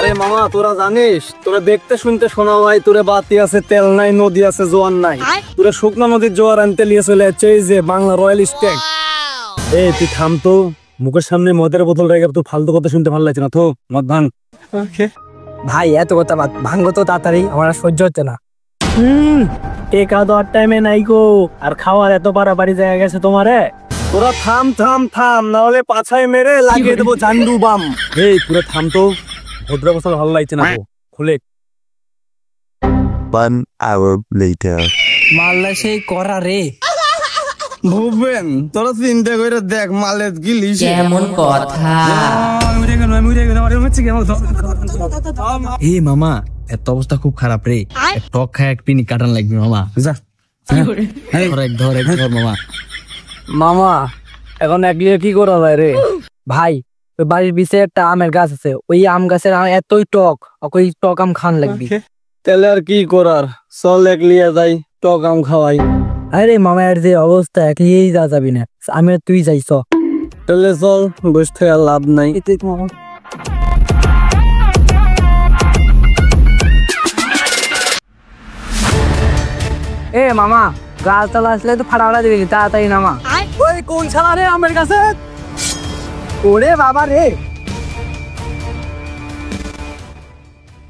আরে মামা তোরা জানিস তোরা দেখতে শুনতে শোনা ভাই তোরে বাতি আছে তেল নাই নদী আছে জোয়ার নাই তোরা শুকনো নদীর জোয়ার আনতে লিয়ে চলে যাচ্ছে এই যে বাংলা রয়্যাল স্টেক। এই তুই থাম তো, মুখের সামনে মদের বোতল রেখে তো ফালতু কথা শুনতে ভালো লাগছে না তো, মদ ভাঙ। ভাই এত কথা ভাঙবো তো তাড়াতাড়ি, আমার আর সহ্য হচ্ছে না। টেকা দেওয়ার টাইমে নাই গো, আর খাওয়ার এত বাড়াবাড়ি জায়গা গেছে তোমারে। তোরা থাম থাম থাম, না হলে পাছায় মেরে লাগিয়ে দেবো জান্ডু বাম। এই তোরা থাম তো, ভদ্র অবস্থা ভালো লাগছে না তো, খুলে। 1 hour later. মাল্লা সেই করা রে। ভুবেন তোরা চিন্তা করে দেখ মালের গিলিস কেমন কথা। এই মামা এত অবস্থা খুব খারাপ রে, টক খায় এক পিনি কাটান লাগবে মামা। যা ধর মামা। মামা এখন একলিয়ে কি করা যায় রে? ভাই ওই বাড়ির পিছে একটা আমের গাছ আছে, ওই আম গাছের এতই টক, ওই টক আম খান লাগবি। তাহলে আর কি করার, চল এক লিয়ে যাই টক আম খাওয়াই। আরে মামার যে অবস্থা একলিয়েই যা যাবি না, আমি আর তুই যাইছ। তাহলে চল, বসে থেকে আর লাভ নাই। এ মামা গাছ তালা আসলে তো ফাটা দিবি, তাড়াতাড়ি নামা। ওই কোন শালা রে আমের কাছে? ওরে বাবা রে,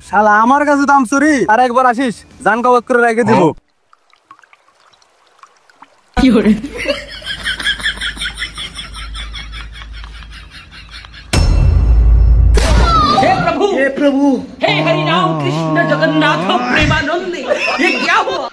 শালা আমার কাছে দাম চুরি, আর একবার আসিস জান কবাক করে রেখে দিব। हे प्रभु हे हरि राम कृष्ण जगन्नाथ प्रेमानंद ये क्या हुआ।